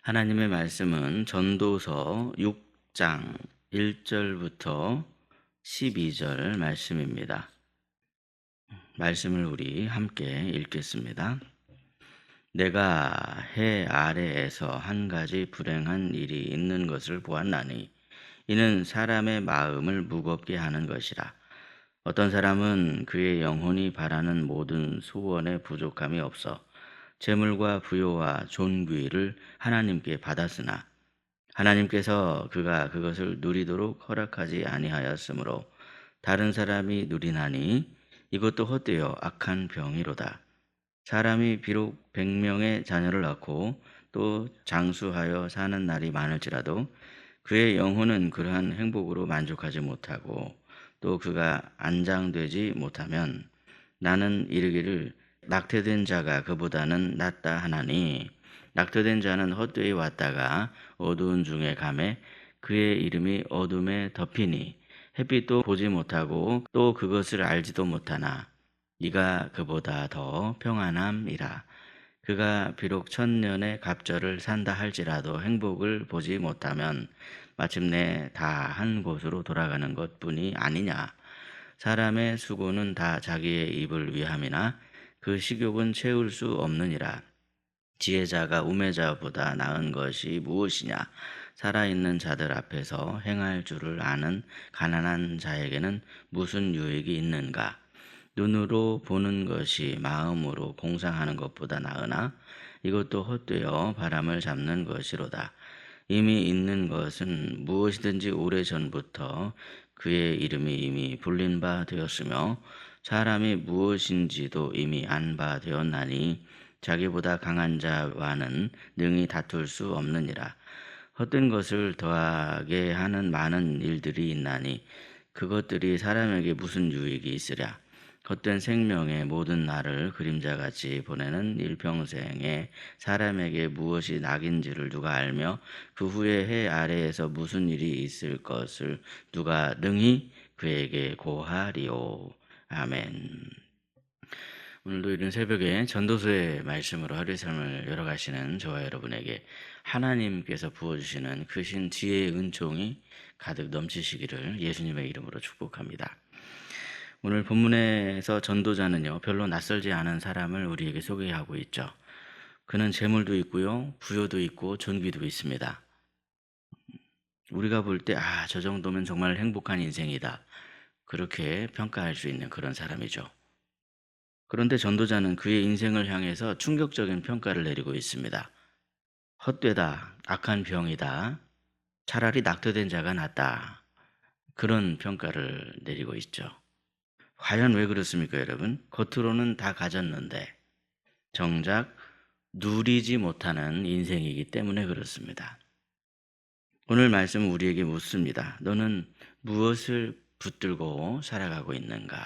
하나님의 말씀은 전도서 6장 1절부터 12절 말씀입니다. 말씀을 우리 함께 읽겠습니다. 내가 해 아래에서 한 가지 불행한 일이 있는 것을 보았나니 이는 사람의 마음을 무겁게 하는 것이라. 어떤 사람은 그의 영혼이 바라는 모든 소원에 부족함이 없어 재물과 부요와 존귀를 하나님께 받았으나 하나님께서 그가 그것을 누리도록 허락하지 아니하였으므로 다른 사람이 누리나니 이것도 헛되어 악한 병이로다. 사람이 비록 100명의 자녀를 낳고 또 장수하여 사는 날이 많을지라도 그의 영혼은 그러한 행복으로 만족하지 못하고 또 그가 안장되지 못하면 나는 이르기를 낙태된 자가 그보다는 낫다 하나니 낙태된 자는 헛되이 왔다가 어두운 중에 가매 그의 이름이 어둠에 덮이니 햇빛도 보지 못하고 또 그것을 알지도 못하나 이가 그보다 더 평안함이라. 그가 비록 1000년의 갑절을 산다 할지라도 행복을 보지 못하면 마침내 다 한 곳으로 돌아가는 것뿐이 아니냐. 사람의 수고는 다 자기의 입을 위함이나 그 식욕은 채울 수 없느니라. 지혜자가 우매자보다 나은 것이 무엇이냐? 살아있는 자들 앞에서 행할 줄을 아는 가난한 자에게는 무슨 유익이 있는가? 눈으로 보는 것이 마음으로 공상하는 것보다 나으나 이것도 헛되어 바람을 잡는 것이로다. 이미 있는 것은 무엇이든지 오래전부터 그의 이름이 이미 불린 바 되었으며 사람이 무엇인지도 이미 안 바 되었나니 자기보다 강한 자와는 능히 다툴 수 없느니라. 헛된 것을 더하게 하는 많은 일들이 있나니 그것들이 사람에게 무슨 유익이 있으랴. 헛된 생명의 모든 날을 그림자같이 보내는 일평생에 사람에게 무엇이 낙인지를 누가 알며 그 후에 해 아래에서 무슨 일이 있을 것을 누가 능히 그에게 고하리오. 아멘. 오늘도 이른 새벽에 전도서의 말씀으로 하루의 삶을 열어가시는 저와 여러분에게 하나님께서 부어주시는 크신 지혜의 은총이 가득 넘치시기를 예수님의 이름으로 축복합니다. 오늘 본문에서 전도자는요, 별로 낯설지 않은 사람을 우리에게 소개하고 있죠. 그는 재물도 있고요, 부요도 있고 존귀도 있습니다. 우리가 볼 때 저 정도면 정말 행복한 인생이다, 그렇게 평가할 수 있는 그런 사람이죠. 그런데 전도자는 그의 인생을 향해서 충격적인 평가를 내리고 있습니다. 헛되다, 악한 병이다, 차라리 낙태된 자가 낫다, 그런 평가를 내리고 있죠. 과연 왜 그렇습니까, 여러분? 겉으로는 다 가졌는데 정작 누리지 못하는 인생이기 때문에 그렇습니다. 오늘 말씀은 우리에게 묻습니다. 너는 무엇을 붙들고 살아가고 있는가?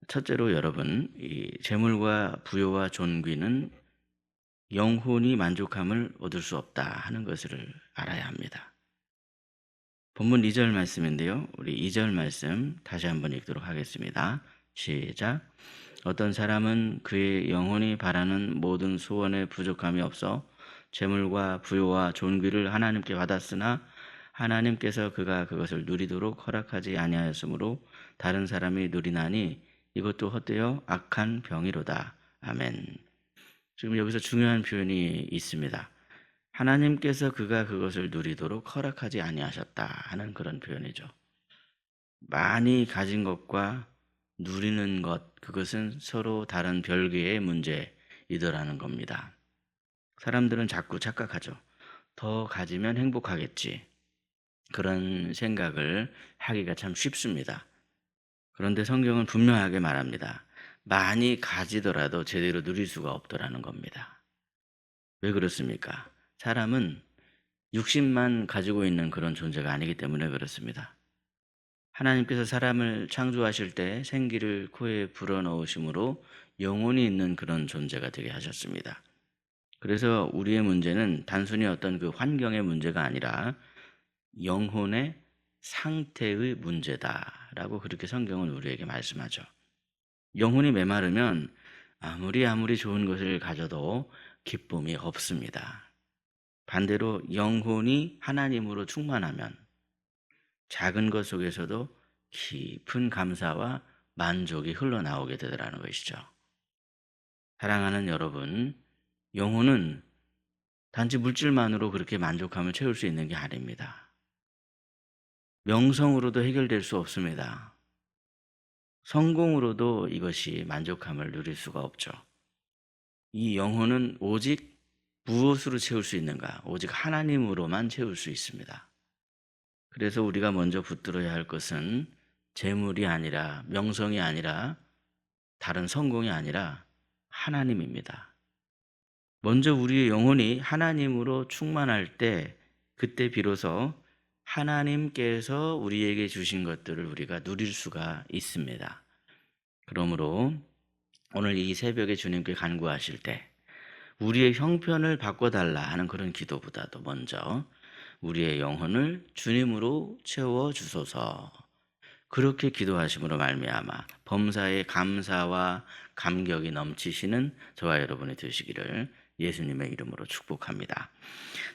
첫째로 여러분, 이 재물과 부요와 존귀는 영혼이 만족함을 얻을 수 없다 하는 것을 알아야 합니다. 본문 2절 말씀인데요. 우리 2절 말씀 다시 한번 읽도록 하겠습니다. 시작. 어떤 사람은 그의 영혼이 바라는 모든 소원에 부족함이 없어 재물과 부요와 존귀를 하나님께 받았으나 하나님께서 그가 그것을 누리도록 허락하지 아니하였으므로 다른 사람이 누리나니 이것도 헛되어 악한 병이로다. 아멘. 지금 여기서 중요한 표현이 있습니다. 하나님께서 그가 그것을 누리도록 허락하지 아니하셨다 하는 그런 표현이죠. 많이 가진 것과 누리는 것, 그것은 서로 다른 별개의 문제이더라는 겁니다. 사람들은 자꾸 착각하죠. 더 가지면 행복하겠지, 그런 생각을 하기가 참 쉽습니다. 그런데 성경은 분명하게 말합니다. 많이 가지더라도 제대로 누릴 수가 없더라는 겁니다. 왜 그렇습니까? 사람은 60만 가지고 있는 그런 존재가 아니기 때문에 그렇습니다. 하나님께서 사람을 창조하실 때 생기를 코에 불어넣으심으로 영혼이 있는 그런 존재가 되게 하셨습니다. 그래서 우리의 문제는 단순히 어떤 그 환경의 문제가 아니라 영혼의 상태의 문제다라고 그렇게 성경은 우리에게 말씀하죠. 영혼이 메마르면 아무리 좋은 것을 가져도 기쁨이 없습니다. 반대로 영혼이 하나님으로 충만하면 작은 것 속에서도 깊은 감사와 만족이 흘러나오게 되더라는 것이죠. 사랑하는 여러분, 영혼은 단지 물질만으로 그렇게 만족함을 채울 수 있는 게 아닙니다. 명성으로도 해결될 수 없습니다. 성공으로도 이것이 만족함을 누릴 수가 없죠. 이 영혼은 오직 무엇으로 채울 수 있는가? 오직 하나님으로만 채울 수 있습니다. 그래서 우리가 먼저 붙들어야 할 것은 재물이 아니라, 명성이 아니라, 다른 성공이 아니라 하나님입니다. 먼저 우리의 영혼이 하나님으로 충만할 때, 그때 비로소 하나님께서 우리에게 주신 것들을 우리가 누릴 수가 있습니다. 그러므로 오늘 이 새벽에 주님께 간구하실 때 우리의 형편을 바꿔달라 하는 그런 기도보다도 먼저 우리의 영혼을 주님으로 채워주소서, 그렇게 기도하심으로 말미암아 범사에 감사와 감격이 넘치시는 저와 여러분이 되시기를 예수님의 이름으로 축복합니다.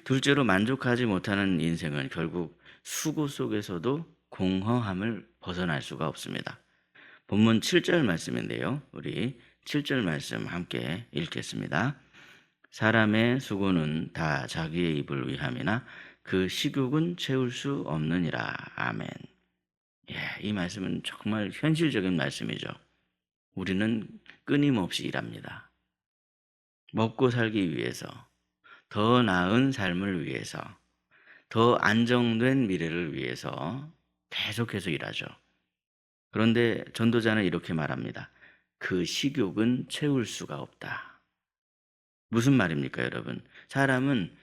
둘째로, 만족하지 못하는 인생은 결국 수고 속에서도 공허함을 벗어날 수가 없습니다. 본문 7절 말씀인데요. 우리 7절 말씀 함께 읽겠습니다. 사람의 수고는 다 자기의 입을 위함이나 그 식욕은 채울 수 없느니라. 아멘. 이 말씀은 정말 현실적인 말씀이죠. 우리는 끊임없이 일합니다. 먹고 살기 위해서, 더 나은 삶을 위해서, 더 안정된 미래를 위해서 계속해서 일하죠. 그런데 전도자는 이렇게 말합니다. 그 식욕은 채울 수가 없다. 무슨 말입니까, 여러분? 사람은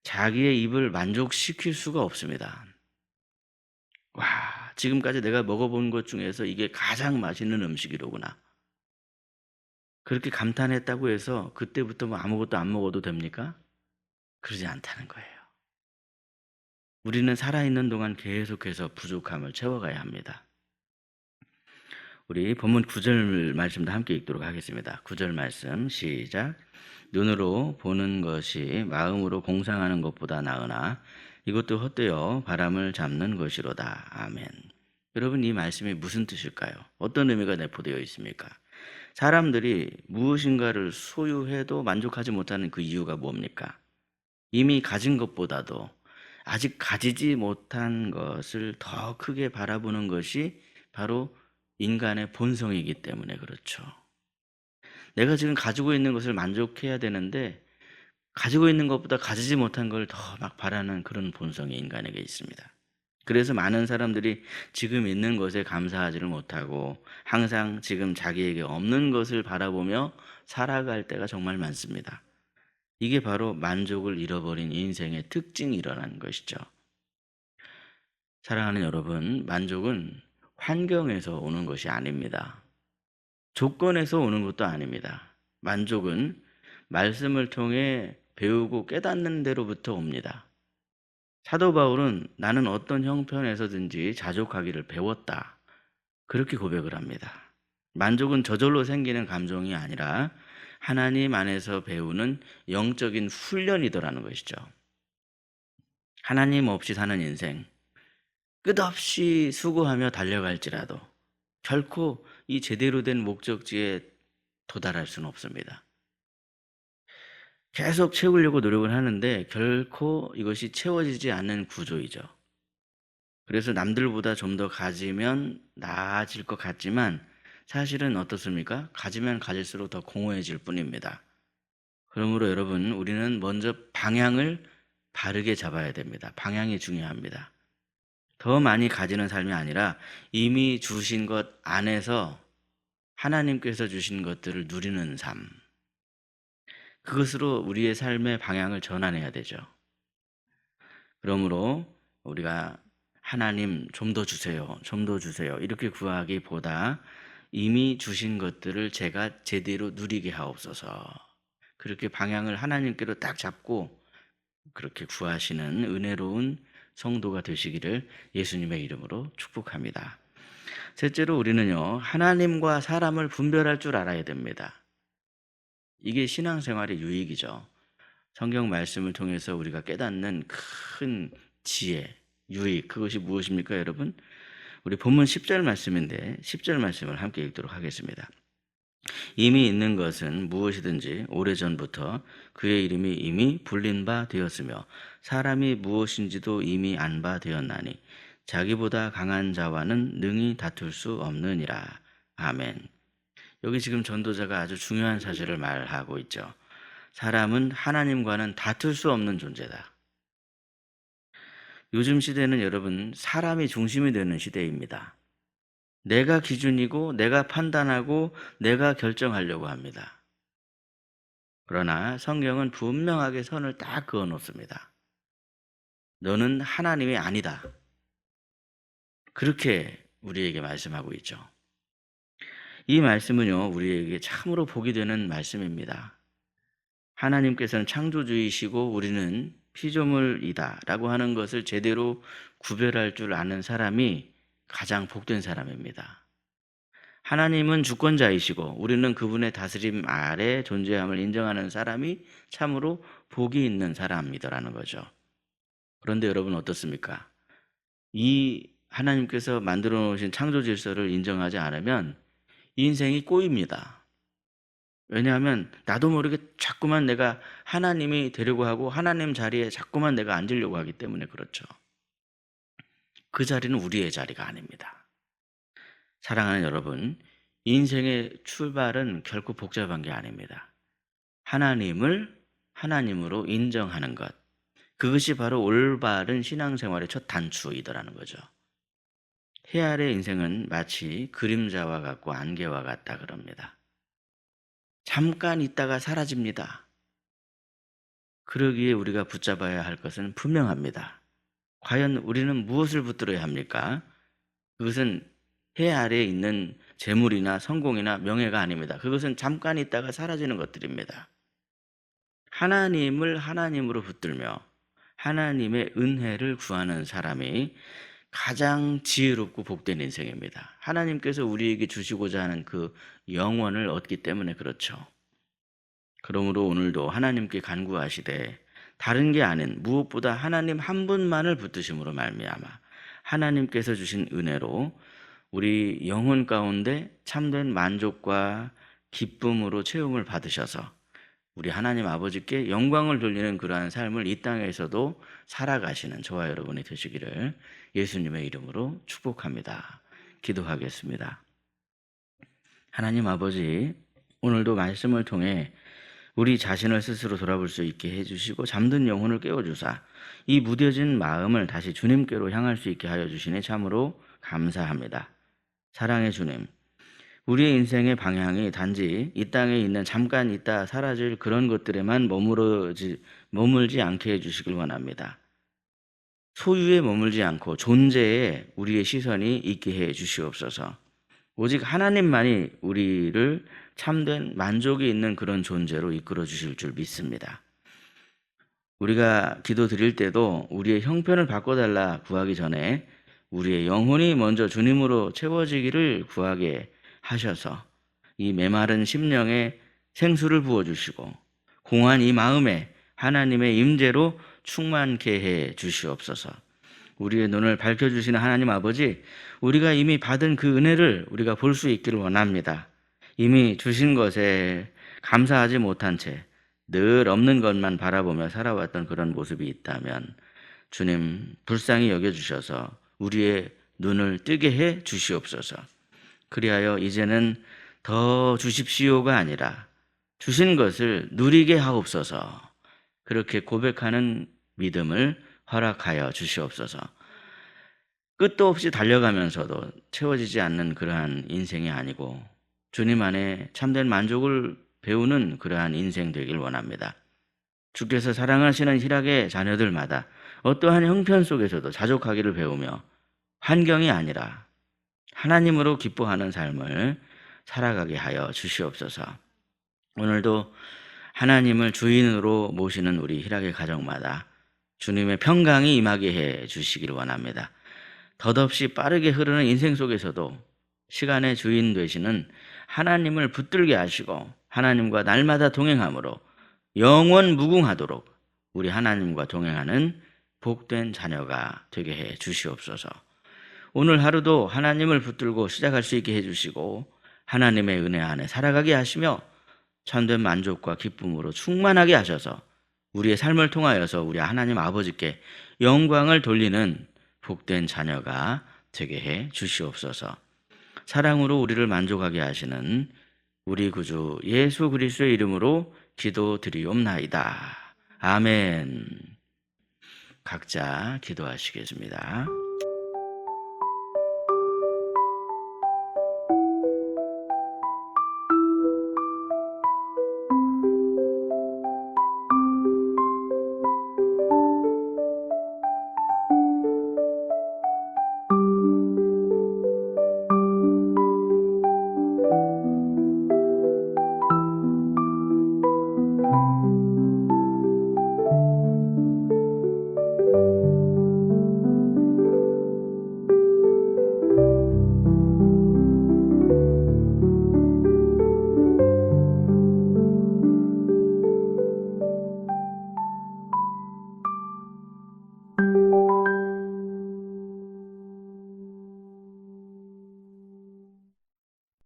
자기의 입을 만족시킬 수가 없습니다. 와, 지금까지 내가 먹어본 것 중에서 이게 가장 맛있는 음식이로구나. 그렇게 감탄했다고 해서 그때부터 뭐 아무것도 안 먹어도 됩니까? 그러지 않다는 거예요. 우리는 살아있는 동안 계속해서 부족함을 채워가야 합니다. 우리 본문 9절 말씀도 함께 읽도록 하겠습니다. 9절 말씀 시작. 눈으로 보는 것이 마음으로 공상하는 것보다 나으나 이것도 헛되어 바람을 잡는 것이로다. 아멘. 여러분, 이 말씀이 무슨 뜻일까요? 어떤 의미가 내포되어 있습니까? 사람들이 무엇인가를 소유해도 만족하지 못하는 그 이유가 뭡니까? 이미 가진 것보다도 아직 가지지 못한 것을 더 크게 바라보는 것이 바로 인간의 본성이기 때문에 그렇죠. 내가 지금 가지고 있는 것을 만족해야 되는데 가지고 있는 것보다 가지지 못한 걸 더 막 바라는 그런 본성이 인간에게 있습니다. 그래서 많은 사람들이 지금 있는 것에 감사하지를 못하고 항상 지금 자기에게 없는 것을 바라보며 살아갈 때가 정말 많습니다. 이게 바로 만족을 잃어버린 인생의 특징이 일어나는 것이죠. 사랑하는 여러분, 만족은 환경에서 오는 것이 아닙니다. 조건에서 오는 것도 아닙니다. 만족은 말씀을 통해 배우고 깨닫는 데로부터 옵니다. 사도 바울은 나는 어떤 형편에서든지 자족하기를 배웠다, 그렇게 고백을 합니다. 만족은 저절로 생기는 감정이 아니라 하나님 안에서 배우는 영적인 훈련이더라는 것이죠. 하나님 없이 사는 인생, 끝없이 수고하며 달려갈지라도 결코 이 제대로 된 목적지에 도달할 수는 없습니다. 계속 채우려고 노력을 하는데 결코 이것이 채워지지 않는 구조이죠. 그래서 남들보다 좀 더 가지면 나아질 것 같지만 사실은 어떻습니까? 가지면 가질수록 더 공허해질 뿐입니다. 그러므로 여러분, 우리는 먼저 방향을 바르게 잡아야 됩니다. 방향이 중요합니다. 더 많이 가지는 삶이 아니라 이미 주신 것 안에서 하나님께서 주신 것들을 누리는 삶, 그것으로 우리의 삶의 방향을 전환해야 되죠. 그러므로 우리가 하나님 좀 더 주세요, 좀 더 주세요 이렇게 구하기보다 이미 주신 것들을 제가 제대로 누리게 하옵소서, 그렇게 방향을 하나님께로 딱 잡고 그렇게 구하시는 은혜로운 성도가 되시기를 예수님의 이름으로 축복합니다. 셋째로, 우리는요, 하나님과 사람을 분별할 줄 알아야 됩니다. 이게 신앙생활의 유익이죠. 성경 말씀을 통해서 우리가 깨닫는 큰 지혜, 유익, 그것이 무엇입니까, 여러분? 우리 본문 10절 말씀인데 10절 말씀을 함께 읽도록 하겠습니다. 이미 있는 것은 무엇이든지 오래전부터 그의 이름이 이미 불린 바 되었으며 사람이 무엇인지도 이미 안 바 되었나니 자기보다 강한 자와는 능히 다툴 수 없느니라. 아멘. 여기 지금 전도자가 아주 중요한 사실을 말하고 있죠. 사람은 하나님과는 다툴 수 없는 존재다. 요즘 시대는 여러분 사람이 중심이 되는 시대입니다. 내가 기준이고 내가 판단하고 내가 결정하려고 합니다. 그러나 성경은 분명하게 선을 딱 그어 놓습니다. 너는 하나님이 아니다. 그렇게 우리에게 말씀하고 있죠. 이 말씀은요, 우리에게 참으로 복이 되는 말씀입니다. 하나님께서는 창조주이시고 우리는 피조물이다 라고 하는 것을 제대로 구별할 줄 아는 사람이 가장 복된 사람입니다. 하나님은 주권자이시고 우리는 그분의 다스림 아래 존재함을 인정하는 사람이 참으로 복이 있는 사람이더라는 거죠. 그런데 여러분 어떻습니까? 이 하나님께서 만들어 놓으신 창조 질서를 인정하지 않으면 인생이 꼬입니다. 왜냐하면 나도 모르게 자꾸만 내가 하나님이 되려고 하고 하나님 자리에 자꾸만 내가 앉으려고 하기 때문에 그렇죠. 그 자리는 우리의 자리가 아닙니다. 사랑하는 여러분, 인생의 출발은 결코 복잡한 게 아닙니다. 하나님을 하나님으로 인정하는 것, 그것이 바로 올바른 신앙생활의 첫 단추이더라는 거죠. 해 아래 인생은 마치 그림자와 같고 안개와 같다 그럽니다. 잠깐 있다가 사라집니다. 그러기에 우리가 붙잡아야 할 것은 분명합니다. 과연 우리는 무엇을 붙들어야 합니까? 그것은 해 아래에 있는 재물이나 성공이나 명예가 아닙니다. 그것은 잠깐 있다가 사라지는 것들입니다. 하나님을 하나님으로 붙들며 하나님의 은혜를 구하는 사람이 가장 지혜롭고 복된 인생입니다. 하나님께서 우리에게 주시고자 하는 그 영원을 얻기 때문에 그렇죠. 그러므로 오늘도 하나님께 간구하시되 다른 게 아닌 무엇보다 하나님 한 분만을 붙드심으로 말미암아 하나님께서 주신 은혜로 우리 영혼 가운데 참된 만족과 기쁨으로 채움을 받으셔서 우리 하나님 아버지께 영광을 돌리는 그러한 삶을 이 땅에서도 살아가시는 저와 여러분이 되시기를 예수님의 이름으로 축복합니다. 기도하겠습니다. 하나님 아버지, 오늘도 말씀을 통해 우리 자신을 스스로 돌아볼 수 있게 해주시고 잠든 영혼을 깨워주사 이 무뎌진 마음을 다시 주님께로 향할 수 있게 하여 주시니 참으로 감사합니다. 사랑의 주님, 우리의 인생의 방향이 단지 이 땅에 있는 잠깐 있다 사라질 그런 것들에만 머물지 않게 해주시길 원합니다. 소유에 머물지 않고 존재에 우리의 시선이 있게 해 주시옵소서. 오직 하나님만이 우리를 참된 만족이 있는 그런 존재로 이끌어 주실 줄 믿습니다. 우리가 기도 드릴 때도 우리의 형편을 바꿔달라 구하기 전에 우리의 영혼이 먼저 주님으로 채워지기를 구하게 하셔서 이 메마른 심령에 생수를 부어주시고 공한 이 마음에 하나님의 임재로 충만케 해 주시옵소서. 우리의 눈을 밝혀주시는 하나님 아버지, 우리가 이미 받은 그 은혜를 우리가 볼 수 있기를 원합니다. 이미 주신 것에 감사하지 못한 채 늘 없는 것만 바라보며 살아왔던 그런 모습이 있다면 주님 불쌍히 여겨주셔서 우리의 눈을 뜨게 해 주시옵소서. 그리하여 이제는 더 주십시오가 아니라 주신 것을 누리게 하옵소서. 그렇게 고백하는 믿음을 허락하여 주시옵소서. 끝도 없이 달려가면서도 채워지지 않는 그러한 인생이 아니고 주님 안에 참된 만족을 배우는 그러한 인생 되길 원합니다. 주께서 사랑하시는 희락의 자녀들마다 어떠한 형편 속에서도 자족하기를 배우며 환경이 아니라 하나님으로 기뻐하는 삶을 살아가게 하여 주시옵소서. 오늘도 하나님을 주인으로 모시는 우리 희락의 가정마다 주님의 평강이 임하게 해 주시기를 원합니다. 덧없이 빠르게 흐르는 인생 속에서도 시간의 주인 되시는 하나님을 붙들게 하시고 하나님과 날마다 동행함으로 영원 무궁하도록 우리 하나님과 동행하는 복된 자녀가 되게 해 주시옵소서. 오늘 하루도 하나님을 붙들고 시작할 수 있게 해주시고 하나님의 은혜 안에 살아가게 하시며 참된 만족과 기쁨으로 충만하게 하셔서 우리의 삶을 통하여서 우리 하나님 아버지께 영광을 돌리는 복된 자녀가 되게 해 주시옵소서. 사랑으로 우리를 만족하게 하시는 우리 구주 예수 그리스도의 이름으로 기도드리옵나이다. 아멘. 각자 기도하시겠습니다.